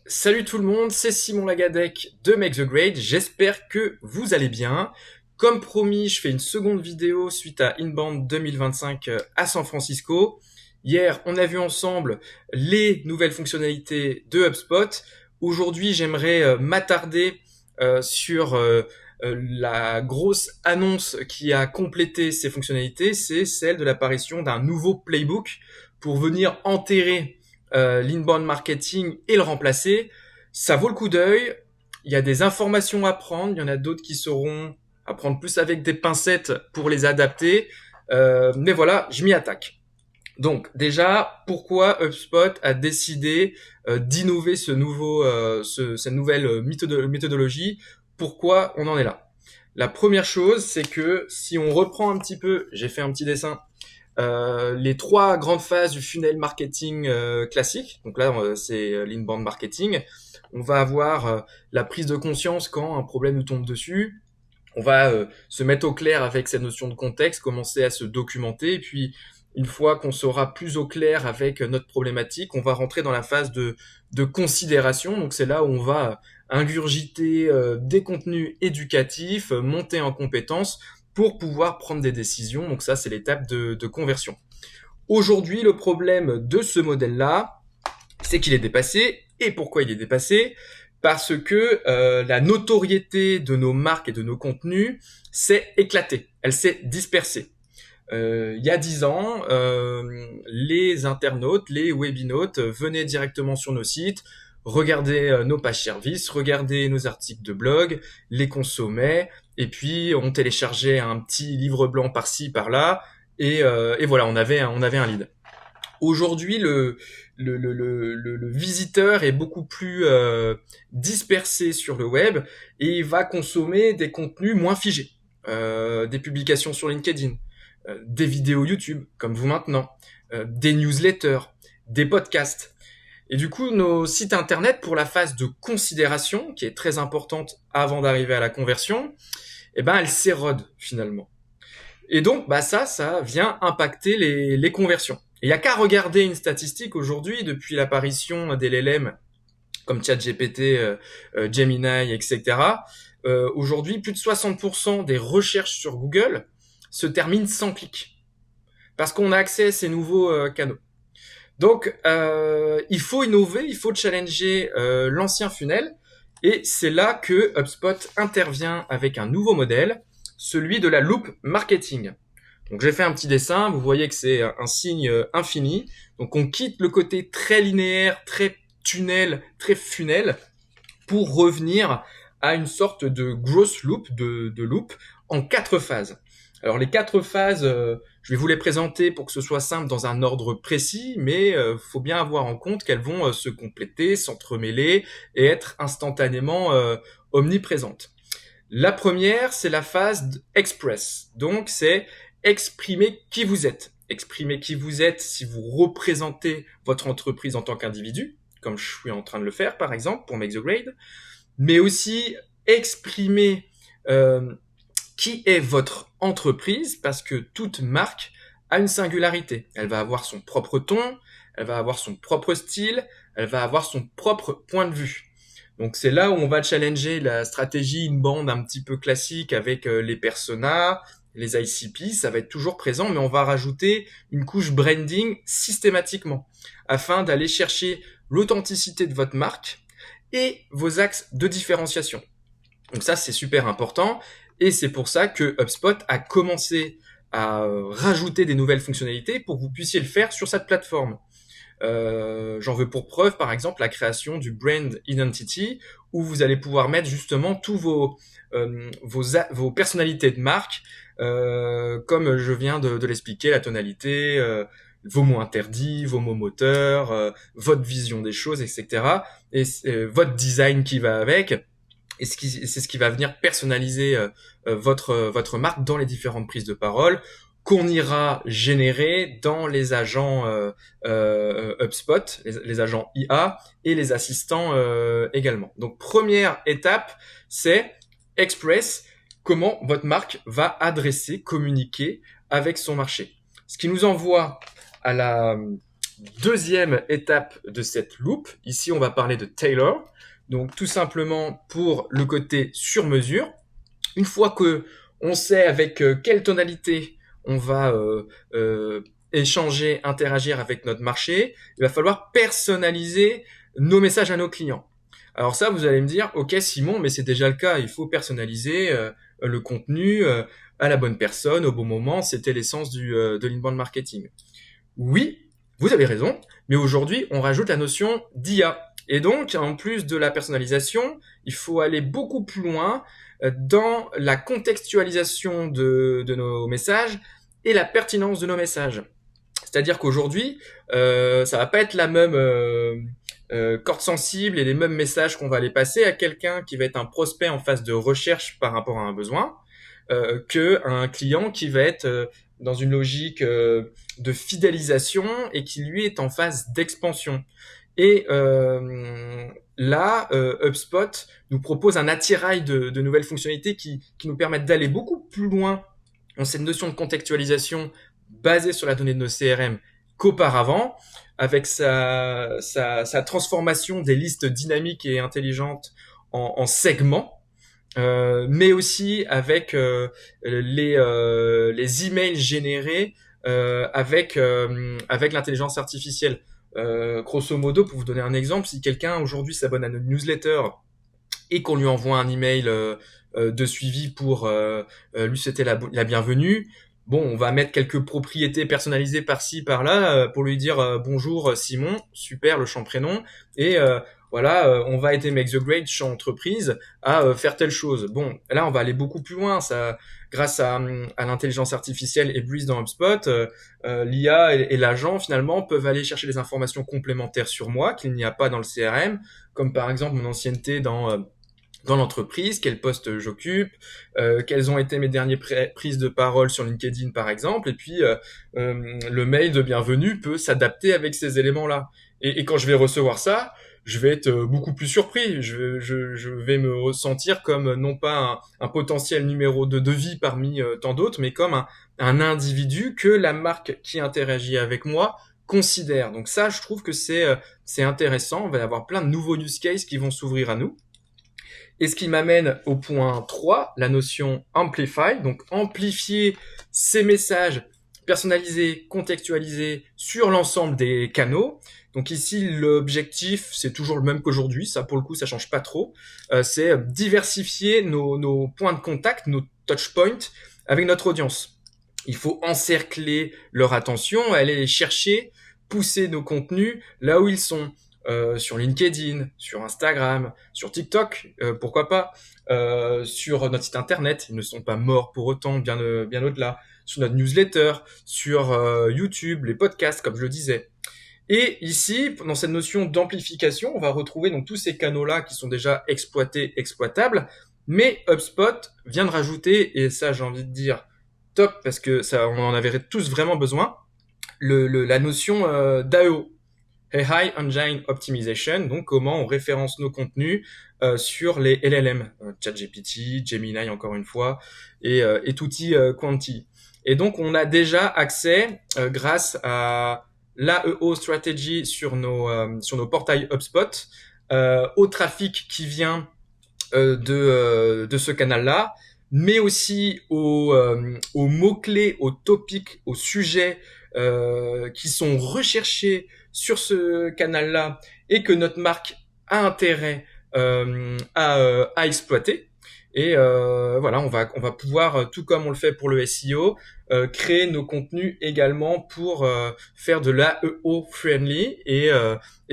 Salut tout le monde, c'est Simon Lagadec de Make the Grade, j'espère que vous allez bien. Comme promis, je fais une seconde vidéo suite à Inbound 2025 à San Francisco. Hier, on a vu ensemble les nouvelles fonctionnalités de HubSpot. Aujourd'hui, j'aimerais m'attarder sur la grosse annonce qui a complété ces fonctionnalités, c'est celle de l'apparition d'un nouveau playbook pour venir enterrer l'inbound marketing et le remplacer. Ça vaut le coup d'œil. Il y a des informations à prendre. Il y en a d'autres qui seront à prendre plus avec des pincettes pour les adapter. Mais voilà, je m'y attaque. Donc déjà, pourquoi HubSpot a décidé d'innover cette nouvelle méthodologie? Pourquoi on en est là? La première chose, c'est que si on reprend un petit peu, j'ai fait un petit dessin, les trois grandes phases du funnel marketing classique. Donc là, c'est l'inbound marketing. On va avoir la prise de conscience quand un problème nous tombe dessus. On va se mettre au clair avec cette notion de contexte, commencer à se documenter, et puis une fois qu'on sera plus au clair avec notre problématique, on va rentrer dans la phase de considération. Donc c'est là où on va ingurgiter des contenus éducatifs, monter en compétences pour pouvoir prendre des décisions. Donc ça, c'est l'étape de conversion. Aujourd'hui, le problème de ce modèle-là, c'est qu'il est dépassé. Et pourquoi il est dépassé? Parce que la notoriété de nos marques et de nos contenus s'est éclatée, elle s'est dispersée. Il y a 10 ans, les internautes, les webinautes venaient directement sur nos sites, regardaient nos pages services, regardaient nos articles de blog, les consommaient, et puis on téléchargeait un petit livre blanc par-ci, par-là, et voilà, on avait un lead. Aujourd'hui, le visiteur est beaucoup plus dispersé sur le web et il va consommer des contenus moins figés, des publications sur LinkedIn, des vidéos YouTube, comme vous maintenant, des newsletters, des podcasts. Et du coup, nos sites internet, pour la phase de considération, qui est très importante avant d'arriver à la conversion, eh ben, elle s'érode finalement. Et donc, ça vient impacter les conversions. Il n'y a qu'à regarder une statistique aujourd'hui, depuis l'apparition des LLM comme ChatGPT, Gemini, etc. Aujourd'hui, plus de 60% des recherches sur Google se terminent sans clic, parce qu'on a accès à ces nouveaux canaux. Donc, il faut innover, il faut challenger l'ancien funnel, et c'est là que HubSpot intervient avec un nouveau modèle, celui de la loop marketing. Donc j'ai fait un petit dessin, vous voyez que c'est un signe infini. Donc on quitte le côté très linéaire, très tunnel, très funnel, pour revenir à une sorte de growth loop, de loop, en 4 phases. Alors les 4 phases, je vais vous les présenter pour que ce soit simple dans un ordre précis, mais faut bien avoir en compte qu'elles vont se compléter, s'entremêler et être instantanément omniprésentes. La première, c'est la phase express. Donc c'est exprimer qui vous êtes. Exprimer qui vous êtes si vous représentez votre entreprise en tant qu'individu, comme je suis en train de le faire par exemple pour Make the Grade, mais aussi exprimer qui est votre entreprise, parce que toute marque a une singularité. Elle va avoir son propre ton, elle va avoir son propre style, elle va avoir son propre point de vue. Donc c'est là où on va challenger la stratégie inbound un petit peu classique avec les personas, les ICP, ça va être toujours présent, mais on va rajouter une couche branding systématiquement afin d'aller chercher l'authenticité de votre marque et vos axes de différenciation. Donc ça, c'est super important, et c'est pour ça que HubSpot a commencé à rajouter des nouvelles fonctionnalités pour que vous puissiez le faire sur cette plateforme. J'en veux pour preuve, par exemple, la création du brand identity, où vous allez pouvoir mettre justement tous vos personnalités de marque, comme je viens de l'expliquer, la tonalité, vos mots interdits, vos mots moteurs, votre vision des choses, etc. Et votre design qui va avec. Et c'est ce qui va venir personnaliser votre marque dans les différentes prises de parole qu'on ira générer dans les agents HubSpot, les agents IA et les assistants également. Donc première étape, c'est Express, comment votre marque va adresser, communiquer avec son marché. Ce qui nous envoie à Deuxième étape de cette loop, ici on va parler de tailor, donc tout simplement pour le côté sur mesure. Une fois que on sait avec quelle tonalité on va échanger, interagir avec notre marché, il va falloir personnaliser nos messages à nos clients. Alors ça, vous allez me dire, ok Simon, mais c'est déjà le cas, il faut personnaliser le contenu à la bonne personne, au bon moment, c'était l'essence de l'inbound marketing. Oui, vous avez raison, mais aujourd'hui, on rajoute la notion d'IA. Et donc, en plus de la personnalisation, il faut aller beaucoup plus loin dans la contextualisation de nos messages et la pertinence de nos messages. C'est-à-dire qu'aujourd'hui, ça va pas être la même corde sensible et les mêmes messages qu'on va aller passer à quelqu'un qui va être un prospect en phase de recherche par rapport à un besoin, que un client qui va être dans une logique de fidélisation et qui lui est en phase d'expansion. Et là, HubSpot nous propose un attirail de nouvelles fonctionnalités qui nous permettent d'aller beaucoup plus loin dans cette notion de contextualisation basée sur la donnée de nos CRM qu'auparavant, avec sa transformation des listes dynamiques et intelligentes en segments, mais aussi avec les emails générés avec l'intelligence artificielle. Grosso modo, pour vous donner un exemple, si quelqu'un aujourd'hui s'abonne à notre newsletter et qu'on lui envoie un email de suivi pour lui souhaiter la bienvenue, bon, on va mettre quelques propriétés personnalisées par-ci, par-là pour lui dire bonjour Simon, super le champ prénom, et voilà, on va aider Make the Grade champ entreprise à faire telle chose. Bon, là on va aller beaucoup plus loin, ça, grâce à l'intelligence artificielle et Breeze dans HubSpot, l'IA et l'agent finalement peuvent aller chercher des informations complémentaires sur moi qu'il n'y a pas dans le CRM, comme par exemple mon ancienneté dans l'entreprise, quel poste j'occupe, quelles ont été mes dernières prises de parole sur LinkedIn par exemple, et puis le mail de bienvenue peut s'adapter avec ces éléments-là. Et quand je vais recevoir ça, je vais être beaucoup plus surpris. Je vais me ressentir comme non pas un potentiel numéro de devis parmi tant d'autres, mais comme un individu que la marque qui interagit avec moi considère. Donc ça, je trouve que c'est intéressant. On va y avoir plein de nouveaux use cases qui vont s'ouvrir à nous. Et ce qui m'amène au point 3, la notion amplify, donc amplifier ces messages personnalisés, contextualisés sur l'ensemble des canaux. Donc ici, l'objectif, c'est toujours le même qu'aujourd'hui, ça pour le coup, ça change pas trop. C'est diversifier nos points de contact, nos touch points avec notre audience. Il faut encercler leur attention, aller les chercher, pousser nos contenus là où ils sont. Sur LinkedIn, sur Instagram, sur TikTok, pourquoi pas, sur notre site internet, ils ne sont pas morts pour autant, bien au-delà, sur notre newsletter, sur YouTube, les podcasts, comme je le disais. Et ici, dans cette notion d'amplification, on va retrouver donc tous ces canaux-là qui sont déjà exploités, exploitables, mais HubSpot vient de rajouter, et ça j'ai envie de dire top, parce que ça, on en avait tous vraiment besoin, la notion d'AEO. AI Engine Optimization, donc comment on référence nos contenus sur les LLM, ChatGPT, Gemini encore une fois, et Tutti Quanti. Et donc on a déjà accès, grâce à l'AEO Strategy sur nos portails HubSpot, au trafic qui vient de ce canal-là, mais aussi aux mots-clés, aux topics, aux sujets qui sont recherchés sur ce canal-là et que notre marque a intérêt à exploiter. Et voilà, on va pouvoir, tout comme on le fait pour le SEO, créer nos contenus également pour faire de l'AEO friendly et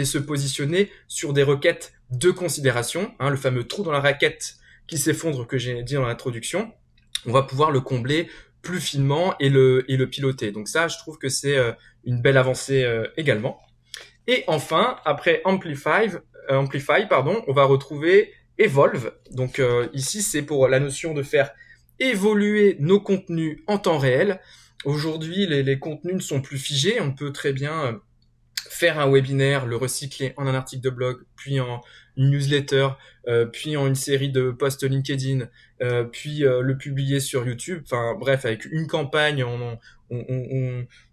se positionner sur des requêtes de considération, hein, le fameux trou dans la raquette qui s'effondre que j'ai dit dans l'introduction. On va pouvoir le combler plus finement et le piloter. Donc ça, je trouve que c'est une belle avancée également. Et enfin, après Amplify, on va retrouver Evolve. Donc ici, c'est pour la notion de faire évoluer nos contenus en temps réel. Aujourd'hui, les contenus ne sont plus figés. On peut très bien faire un webinaire, le recycler en un article de blog, puis en une newsletter, puis en une série de posts LinkedIn, puis le publier sur YouTube. Enfin bref, avec une campagne,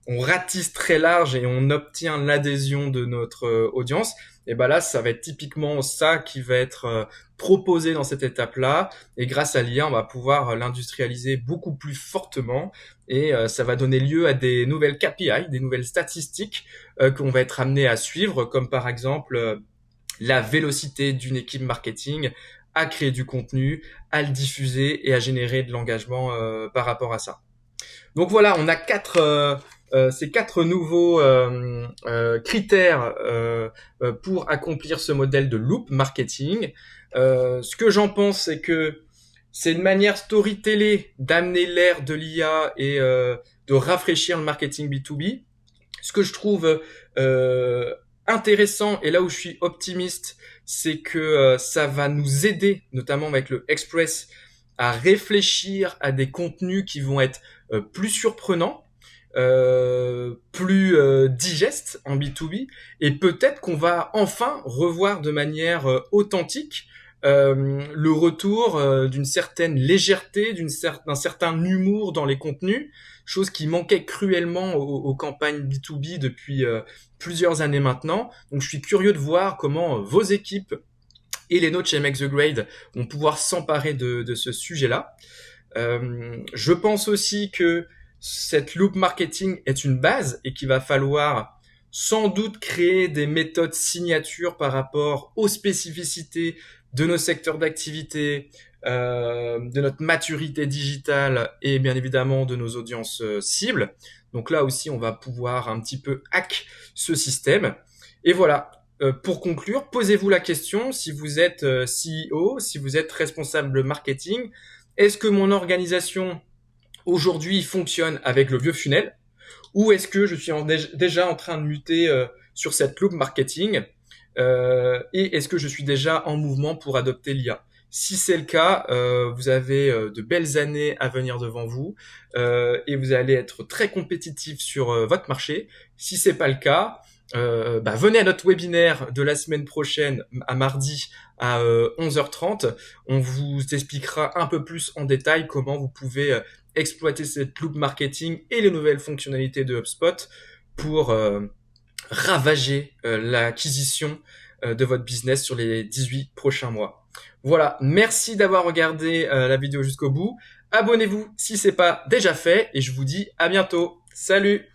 on ratisse très large et on obtient l'adhésion de notre audience, et ben là, ça va être typiquement ça qui va être proposé dans cette étape-là. Et grâce à l'IA, on va pouvoir l'industrialiser beaucoup plus fortement et ça va donner lieu à des nouvelles KPI, des nouvelles statistiques qu'on va être amené à suivre, comme par exemple la vélocité d'une équipe marketing à créer du contenu, à le diffuser et à générer de l'engagement par rapport à ça. Donc voilà, on a ces quatre nouveaux critères pour accomplir ce modèle de loop marketing. Ce que j'en pense, c'est que c'est une manière storytellée d'amener l'ère de l'IA et de rafraîchir le marketing B2B. Ce que je trouve intéressant et là où je suis optimiste, c'est que ça va nous aider, notamment avec le Express, à réfléchir à des contenus qui vont être plus surprenants, plus digestes en B2B, et peut-être qu'on va enfin revoir de manière authentique le retour d'une certaine légèreté, d'un certain humour dans les contenus, chose qui manquait cruellement aux campagnes B2B depuis plusieurs années maintenant. Donc je suis curieux de voir comment vos équipes et les nôtres chez Make the Grade vont pouvoir s'emparer de ce sujet-là. Je pense aussi que cette loop marketing est une base et qu'il va falloir sans doute créer des méthodes signatures par rapport aux spécificités de nos secteurs d'activité, de notre maturité digitale et bien évidemment de nos audiences cibles. Donc là aussi, on va pouvoir un petit peu hack ce système. Et voilà, pour conclure, posez-vous la question si vous êtes CEO, si vous êtes responsable marketing, est-ce que mon organisation aujourd'hui fonctionne avec le vieux funnel ou est-ce que je suis déjà en train de muter sur cette loop marketing et est-ce que je suis déjà en mouvement pour adopter l'IA? Si c'est le cas, vous avez de belles années à venir devant vous et vous allez être très compétitif sur votre marché. Si c'est pas le cas, venez à notre webinaire de la semaine prochaine, à mardi à 11h30. On vous expliquera un peu plus en détail comment vous pouvez exploiter cette loop marketing et les nouvelles fonctionnalités de HubSpot pour ravager l'acquisition de votre business sur les 18 prochains mois. Voilà, merci d'avoir regardé la vidéo jusqu'au bout. Abonnez-vous si c'est pas déjà fait et je vous dis à bientôt. Salut!